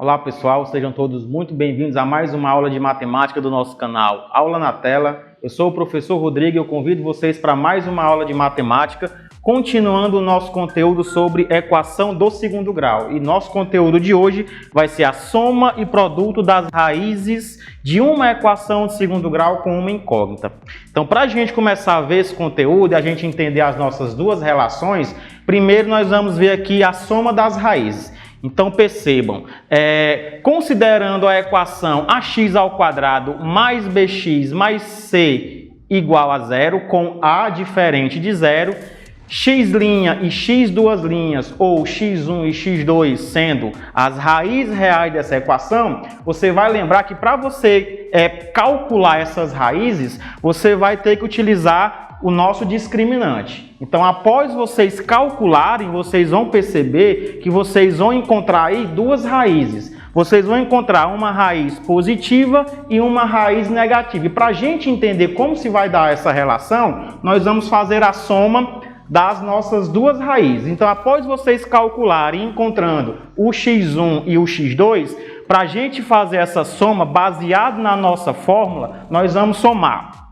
Olá pessoal, sejam todos muito bem-vindos a mais uma aula de matemática do nosso canal Aula na Tela. Eu sou o professor Rodrigo e eu convido vocês para mais uma aula de matemática, continuando o nosso conteúdo sobre equação do segundo grau. E nosso conteúdo de hoje vai ser a soma e produto das raízes de uma equação de segundo grau com uma incógnita. Então, para a gente começar a ver esse conteúdo e a gente entender as nossas duas relações, primeiro nós vamos ver aqui a soma das raízes. Então percebam, considerando a equação ax² mais bx mais c igual a zero, com a diferente de zero, x' e x2' ou x1 e x2 sendo as raízes reais dessa equação, você vai lembrar que para você calcular essas raízes, você vai ter que utilizar o nosso discriminante. Então, após vocês calcularem, vocês vão perceber que vocês vão encontrar aí duas raízes. Vocês vão encontrar uma raiz positiva e uma raiz negativa. E para a gente entender como se vai dar essa relação, nós vamos fazer a soma das nossas duas raízes. Então, após vocês calcularem, encontrando o x1 e o x2, para a gente fazer essa soma, baseado na nossa fórmula, nós vamos somar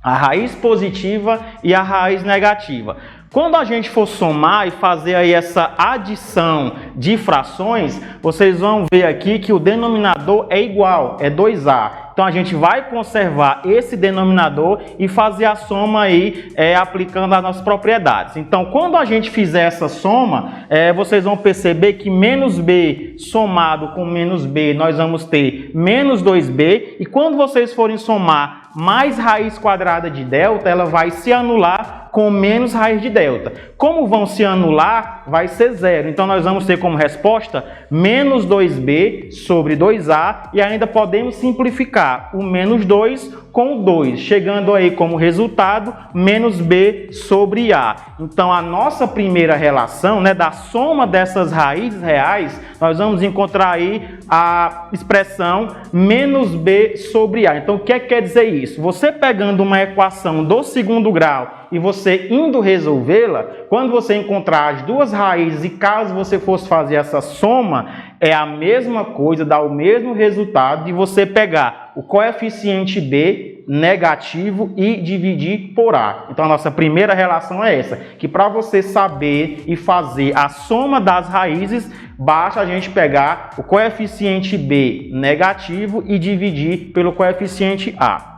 a raiz positiva e a raiz negativa. Quando a gente for somar e fazer aí essa adição de frações, vocês vão ver aqui que o denominador é igual, é 2a. Então a gente vai conservar esse denominador e fazer a soma aí aplicando as nossas propriedades. Então quando a gente fizer essa soma, vocês vão perceber que menos b somado com menos b, nós vamos ter menos 2b. E quando vocês forem somar mais raiz quadrada de delta, ela vai se anular com menos raiz de delta. Como vão se anular, vai ser zero. Então nós vamos ter como resposta menos 2b sobre 2a e ainda podemos simplificar o menos 2 com o 2, chegando aí como resultado menos b sobre a. Então a nossa primeira relação, da soma dessas raízes reais, nós vamos encontrar aí a expressão menos b sobre a. Então o que quer dizer isso? Você pegando uma equação do segundo grau e você indo resolvê-la, quando você encontrar as duas raízes e caso você fosse fazer essa soma, é a mesma coisa, dá o mesmo resultado de você pegar o coeficiente b negativo e dividir por a. Então a nossa primeira relação é essa, que para você saber e fazer a soma das raízes, basta a gente pegar o coeficiente b negativo e dividir pelo coeficiente a.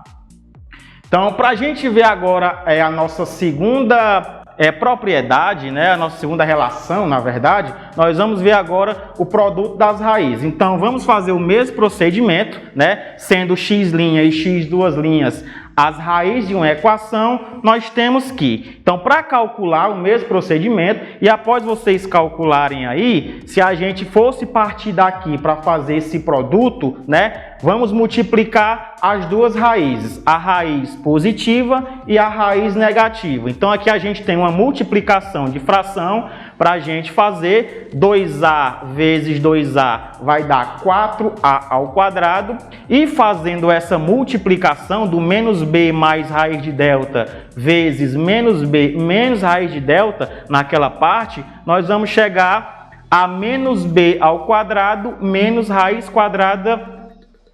Então, para a gente ver agora a nossa segunda propriedade, a nossa segunda relação, na verdade, nós vamos ver agora o produto das raízes. Então, vamos fazer o mesmo procedimento, sendo x' e x2' as raízes de uma equação, nós temos que, então, para calcular o mesmo procedimento, e após vocês calcularem aí, se a gente fosse partir daqui para fazer esse produto, vamos multiplicar as duas raízes, a raiz positiva e a raiz negativa. Então, aqui a gente tem uma multiplicação de fração para a gente fazer. 2a vezes 2a vai dar 4a ao quadrado. E fazendo essa multiplicação do menos b mais raiz de delta vezes menos b menos raiz de delta naquela parte, nós vamos chegar a menos b ao quadrado menos raiz quadrada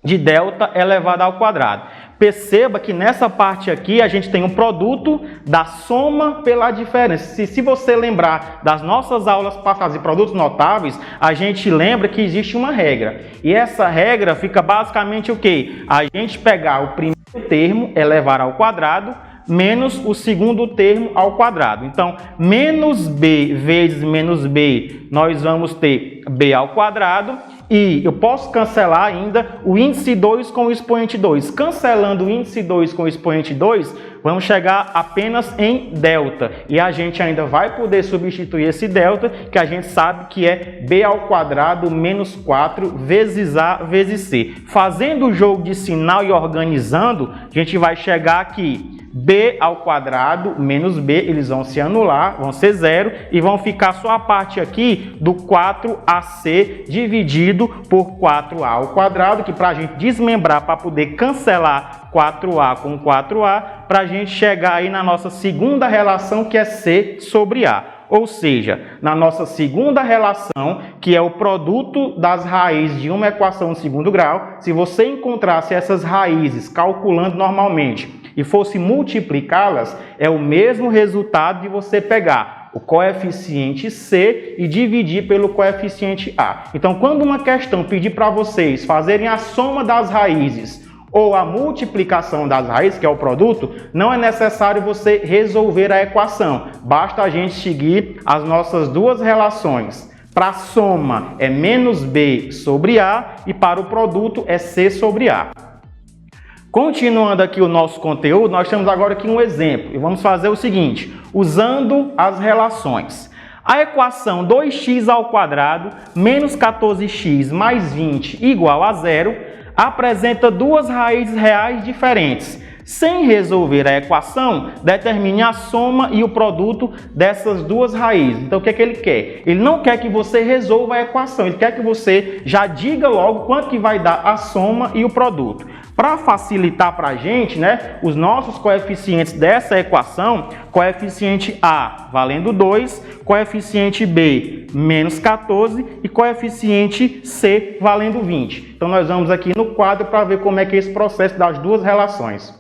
de delta elevado ao quadrado. Perceba que nessa parte aqui a gente tem um produto da soma pela diferença. Se você lembrar das nossas aulas passadas de produtos notáveis, a gente lembra que existe uma regra. E essa regra fica basicamente o quê? A gente pegar o primeiro termo, elevar ao quadrado, menos o segundo termo ao quadrado. Então, menos b vezes menos b, nós vamos ter b ao quadrado. E eu posso cancelar ainda o índice 2 com o expoente 2. Cancelando o índice 2 com o expoente 2, vamos chegar apenas em delta. E a gente ainda vai poder substituir esse delta, que a gente sabe que é b ao quadrado menos 4 vezes a vezes c. Fazendo o jogo de sinal e organizando, a gente vai chegar aqui. B ao quadrado menos b, eles vão se anular, vão ser zero, e vão ficar só a parte aqui do 4ac dividido por 4a ao quadrado, que para a gente desmembrar, para poder cancelar 4a com 4a, para a gente chegar aí na nossa segunda relação, que é c sobre a. Ou seja, na nossa segunda relação, que é o produto das raízes de uma equação de segundo grau, se você encontrasse essas raízes calculando normalmente e fosse multiplicá-las, é o mesmo resultado de você pegar o coeficiente C e dividir pelo coeficiente A. Então, quando uma questão pedir para vocês fazerem a soma das raízes ou a multiplicação das raízes, que é o produto, não é necessário você resolver a equação. Basta a gente seguir as nossas duas relações. Para a soma é menos B sobre A e para o produto é C sobre A. Continuando aqui o nosso conteúdo, nós temos agora aqui um exemplo. E vamos fazer o seguinte, usando as relações. A equação 2x² menos 14x mais 20 igual a 0 apresenta duas raízes reais diferentes. Sem resolver a equação, determine a soma e o produto dessas duas raízes. Então, o que é que ele quer? Ele não quer que você resolva a equação, ele quer que você já diga logo quanto que vai dar a soma e o produto. Para facilitar para a gente, né, os nossos coeficientes dessa equação, coeficiente A valendo 2, coeficiente B menos 14 e coeficiente C valendo 20. Então, nós vamos aqui no quadro para ver como é que é esse processo das duas relações.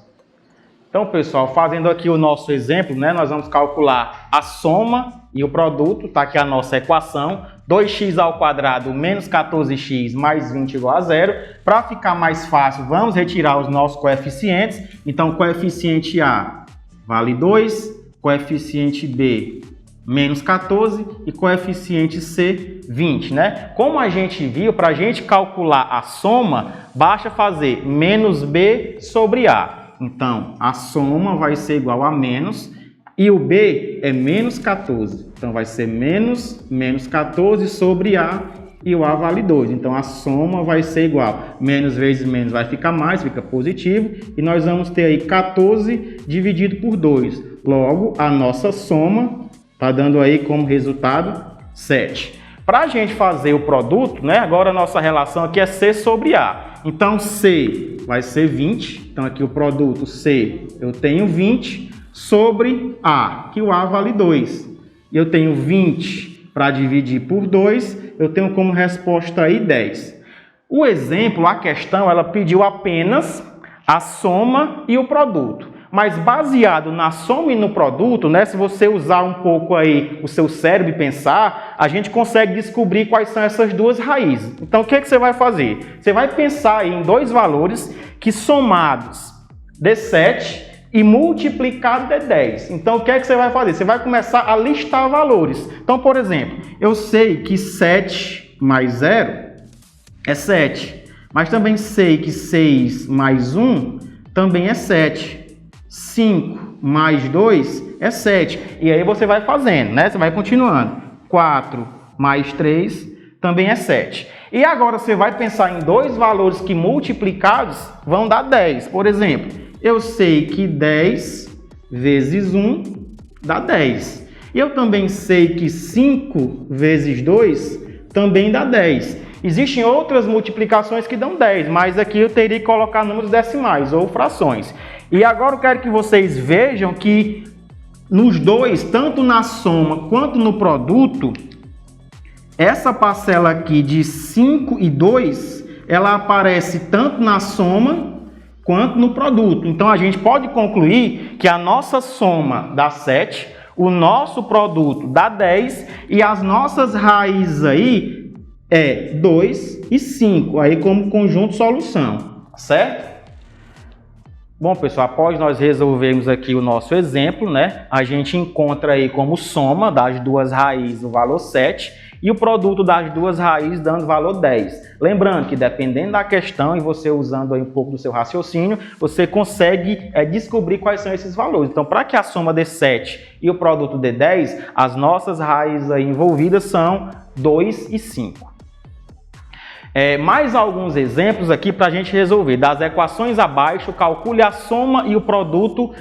Então, pessoal, fazendo aqui o nosso exemplo, né, nós vamos calcular a soma e o produto, está aqui a nossa equação, 2x² menos 14x mais 20 igual a 0. Para ficar mais fácil, vamos retirar os nossos coeficientes. Então, coeficiente A vale 2, coeficiente B menos 14 e coeficiente C 20, né? Como a gente viu, para a gente calcular a soma, basta fazer menos B sobre A. Então, a soma vai ser igual a menos, e o B é menos 14. Então, vai ser menos 14 sobre A, e o A vale 2. Então, a soma vai ser igual. Menos vezes menos vai ficar mais, fica positivo. E nós vamos ter aí 14 dividido por 2. Logo, a nossa soma está dando aí como resultado 7. Para a gente fazer o produto, né, agora a nossa relação aqui é C sobre A. Então, C vai ser 20. Então, aqui o produto C, eu tenho 20 sobre A, que o A vale 2. E eu tenho 20 para dividir por 2, eu tenho como resposta aí 10. O exemplo, a questão, ela pediu apenas a soma e o produto. Mas baseado na soma e no produto, né, se você usar um pouco aí o seu cérebro e pensar, a gente consegue descobrir quais são essas duas raízes. Então, o que é que você vai fazer? Você vai pensar aí em dois valores que somados dê 7 e multiplicado dê 10. Então, o que é que você vai fazer? Você vai começar a listar valores. Então, por exemplo, eu sei que 7 mais 0 é 7. Mas também sei que 6 mais 1 também é 7. 5 mais 2 é 7. E aí você vai fazendo, né? Você vai continuando. 4 mais 3 também é 7. E agora você vai pensar em dois valores que multiplicados vão dar 10. Por exemplo, eu sei que 10 vezes 1 dá 10. E eu também sei que 5 vezes 2 também dá 10. Existem outras multiplicações que dão 10, mas aqui eu teria que colocar números decimais ou frações. E agora eu quero que vocês vejam que nos dois, tanto na soma quanto no produto, essa parcela aqui de 5 e 2, ela aparece tanto na soma quanto no produto. Então a gente pode concluir que a nossa soma dá 7, o nosso produto dá 10 e as nossas raízes aí é 2 e 5, aí como conjunto solução, certo? Bom, pessoal, após nós resolvermos aqui o nosso exemplo, né, a gente encontra aí como soma das duas raízes o valor 7 e o produto das duas raízes dando o valor 10. Lembrando que dependendo da questão e você usando aí um pouco do seu raciocínio, você consegue descobrir quais são esses valores. Então, para que a soma dê 7 e o produto dê 10, as nossas raízes aí envolvidas são 2 e 5. Mais alguns exemplos aqui para a gente resolver. Das equações abaixo, calcule a soma e o produto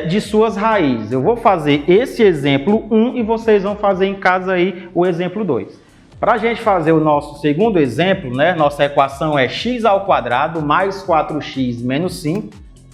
de suas raízes. Eu vou fazer esse exemplo 1 e vocês vão fazer em casa aí o exemplo 2. Para a gente fazer o nosso segundo exemplo, né, nossa equação é x² mais 4x menos 5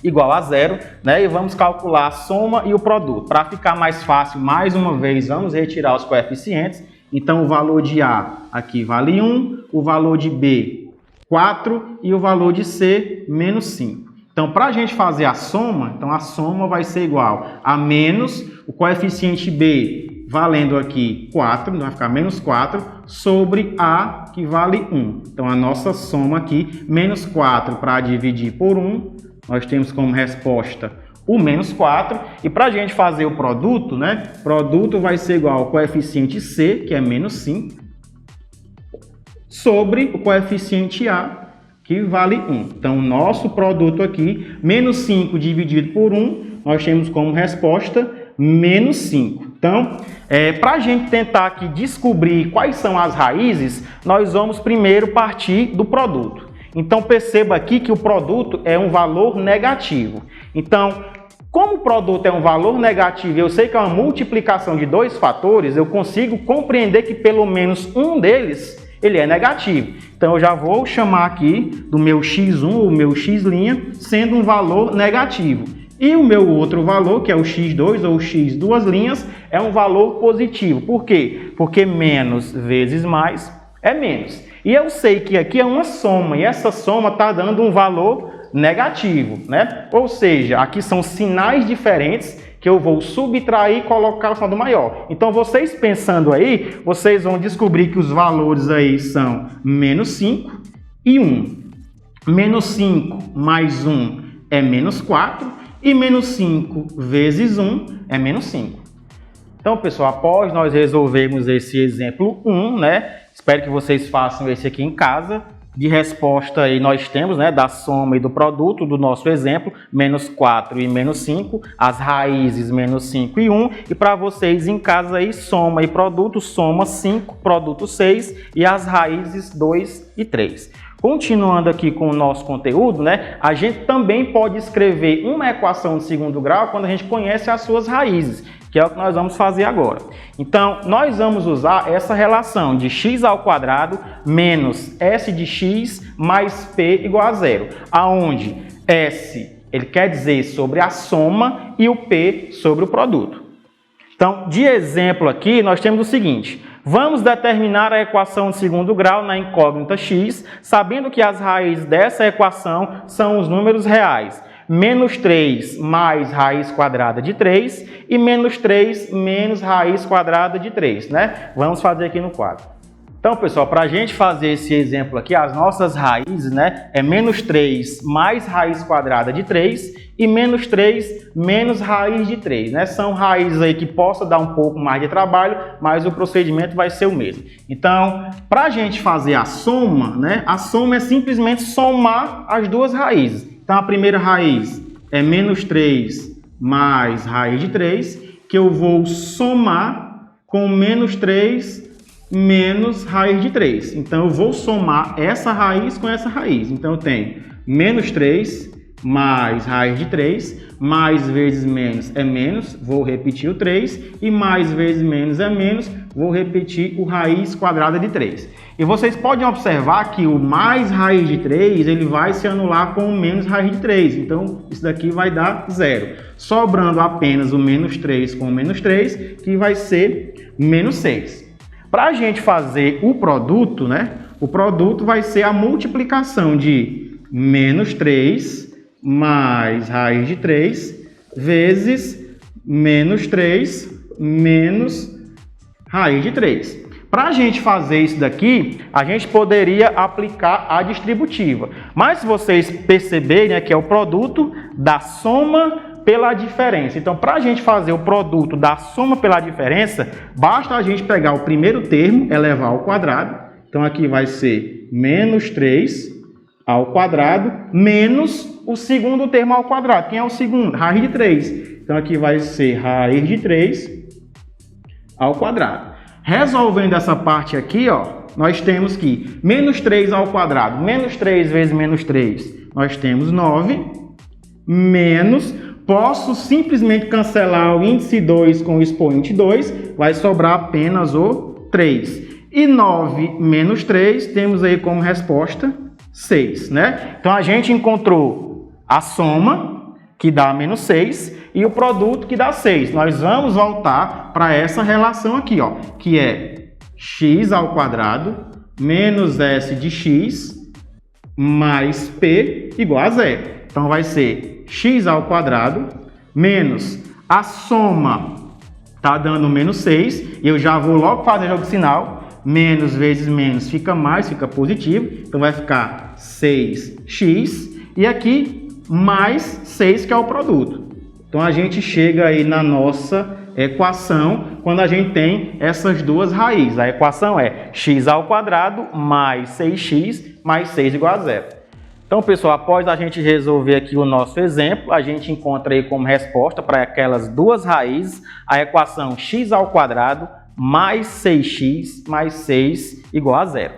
igual a zero, né? E vamos calcular a soma e o produto. Para ficar mais fácil, mais uma vez, vamos retirar os coeficientes. Então, o valor de A aqui vale 1, o valor de B 4 e o valor de C menos 5. Então, para a gente fazer a soma, então a soma vai ser igual a menos o coeficiente B valendo aqui 4, então vai ficar menos 4, sobre A, que vale 1. Então, a nossa soma aqui, menos 4 para dividir por 1, nós temos como resposta o menos 4. E para a gente fazer o produto, né? Produto vai ser igual ao coeficiente C, que é menos 5, sobre o coeficiente A, que vale 1. Então, o nosso produto aqui, menos 5 dividido por 1, nós temos como resposta menos 5. Então, para a gente tentar aqui descobrir quais são as raízes, nós vamos primeiro partir do produto. Então, perceba aqui que o produto é um valor negativo. Então, como o produto é um valor negativo, eu sei que é uma multiplicação de dois fatores, eu consigo compreender que pelo menos um deles ele é negativo. Então, eu já vou chamar aqui do meu x1, o meu x' sendo um valor negativo. E o meu outro valor, que é o x2 ou o x duas linhas, é um valor positivo. Por quê? Porque menos vezes mais é menos. E eu sei que aqui é uma soma, e essa soma está dando um valor negativo, né? Ou seja, aqui são sinais diferentes que eu vou subtrair e colocar o saldo maior. Então, vocês pensando aí, vocês vão descobrir que os valores aí são menos 5 e 1. Menos 5 mais 1 é menos 4 e menos 5 vezes 1 é menos 5. Então, pessoal, após nós resolvermos esse exemplo 1, né? Espero que vocês façam esse aqui em casa. De resposta aí nós temos, né, da soma e do produto do nosso exemplo, menos 4 e menos 5, as raízes menos 5 e 1, e para vocês em casa aí, soma e produto, soma 5, produto 6 e as raízes 2 e 3. Continuando aqui com o nosso conteúdo, né, a gente também pode escrever uma equação de segundo grau quando a gente conhece as suas raízes, que é o que nós vamos fazer agora. Então, nós vamos usar essa relação de x ao quadrado menos s de x mais p igual a zero, aonde s ele quer dizer sobre a soma e o p sobre o produto. Então, de exemplo aqui, nós temos o seguinte: vamos determinar a equação de segundo grau na incógnita x, sabendo que as raízes dessa equação são os números reais. Menos 3 mais raiz quadrada de 3 e menos 3 menos raiz quadrada de 3, né? Vamos fazer aqui no quadro. Então, pessoal, para a gente fazer esse exemplo aqui, as nossas raízes, né, é menos 3 mais raiz quadrada de 3 e menos 3 menos raiz de 3, né? São raízes aí que possam dar um pouco mais de trabalho, mas o procedimento vai ser o mesmo. Então, para a gente fazer a soma, né, a soma é simplesmente somar as duas raízes. Então, a primeira raiz é menos 3 mais raiz de 3, que eu vou somar com menos 3 menos raiz de 3. Então, eu vou somar essa raiz com essa raiz. Então, eu tenho menos 3 mais raiz de 3, mais vezes menos é menos, vou repetir o 3, e mais vezes menos é menos, vou repetir o raiz quadrada de 3. E vocês podem observar que o mais raiz de 3, ele vai se anular com o menos raiz de 3. Então, isso daqui vai dar zero. Sobrando apenas o menos 3 com o menos 3, que vai ser menos 6. Para a gente fazer o produto, né? O produto vai ser a multiplicação de menos 3 mais raiz de 3 vezes menos 3 menos raiz de 3. Para a gente fazer isso daqui, a gente poderia aplicar a distributiva. Mas se vocês perceberem, né, que é o produto da soma pela diferença. Então, para a gente fazer o produto da soma pela diferença, basta a gente pegar o primeiro termo, elevar ao quadrado. Então, aqui vai ser menos 3 ao quadrado, menos o segundo termo ao quadrado. Quem é o segundo? Raiz de 3. Então, aqui vai ser raiz de 3 ao quadrado. Resolvendo essa parte aqui, ó, nós temos que menos 3 ao quadrado, menos 3 vezes menos 3, nós temos 9, menos, posso simplesmente cancelar o índice 2 com o expoente 2, vai sobrar apenas o 3. E 9 menos 3, temos aí como resposta 6, né? Então, a gente encontrou a soma, que dá menos 6, e o produto que dá 6. Nós vamos voltar para essa relação aqui, ó, que é x ao quadrado menos s de x mais p igual a zero. Então vai ser x ao quadrado menos a soma está dando menos 6, e eu já vou logo fazer jogo de sinal. Menos vezes menos fica mais, fica positivo. Então vai ficar 6x. E aqui mais 6, que é o produto. Então a gente chega aí na nossa equação quando a gente tem essas duas raízes. A equação é x ao quadrado mais 6x mais 6 igual a zero. Então, pessoal, após a gente resolver aqui o nosso exemplo, a gente encontra aí como resposta para aquelas duas raízes a equação x ao quadrado mais 6x mais 6 igual a zero.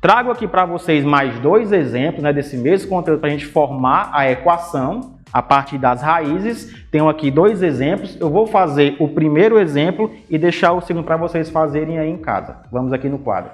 Trago aqui para vocês mais dois exemplos, né, desse mesmo conteúdo para a gente formar a equação a partir das raízes. Tenho aqui dois exemplos. Eu vou fazer o primeiro exemplo e deixar o segundo para vocês fazerem aí em casa. Vamos aqui no quadro.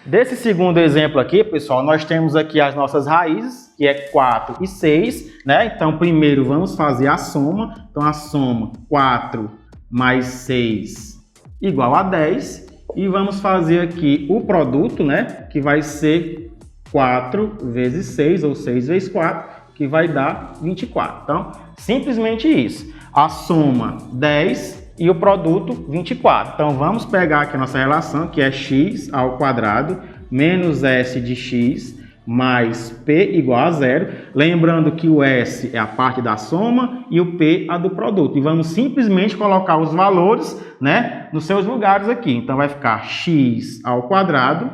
Desse segundo exemplo aqui, pessoal, nós temos aqui as nossas raízes, que é 4 e 6, né? Então, primeiro vamos fazer a soma. Então, a soma 4 mais 6 igual a 10. E vamos fazer aqui o produto, né? Que vai ser 4 vezes 6, ou 6 vezes 4, que vai dar 24. Então, simplesmente isso. A soma 10 e o produto 24. Então, vamos pegar aqui a nossa relação, que é x ao quadrado menos s de x mais p igual a zero. Lembrando que o s é a parte da soma e o p a do produto. E vamos simplesmente colocar os valores, né, nos seus lugares aqui. Então, vai ficar x ao quadrado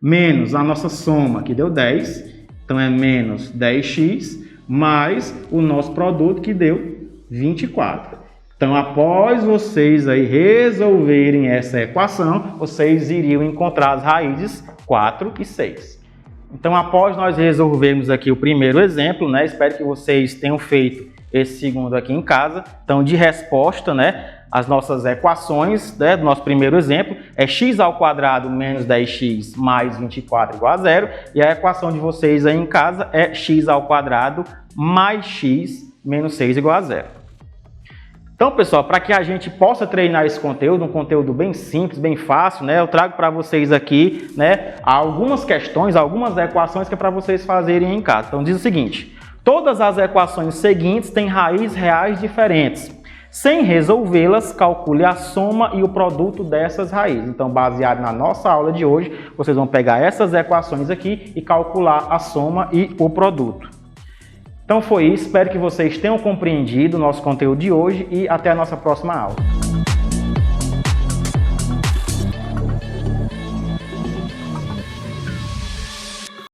menos a nossa soma, que deu 10. Então, é menos 10x mais o nosso produto, que deu 24. Então, após vocês aí resolverem essa equação, vocês iriam encontrar as raízes 4 e 6. Então, após nós resolvermos aqui o primeiro exemplo, né, espero que vocês tenham feito esse segundo aqui em casa. Então, de resposta, né, as nossas equações, né, do nosso primeiro exemplo é x ao quadrado menos 10x mais 24 igual a zero. E a equação de vocês aí em casa é x ao quadrado mais x menos 6 igual a zero. Então, pessoal, para que a gente possa treinar esse conteúdo, um conteúdo bem simples, bem fácil, né? Eu trago para vocês aqui, né, algumas questões, algumas equações que é para vocês fazerem em casa. Então, diz o seguinte: todas as equações seguintes têm raízes reais diferentes. Sem resolvê-las, calcule a soma e o produto dessas raízes. Então, baseado na nossa aula de hoje, vocês vão pegar essas equações aqui e calcular a soma e o produto. Então foi isso, espero que vocês tenham compreendido o nosso conteúdo de hoje e até a nossa próxima aula.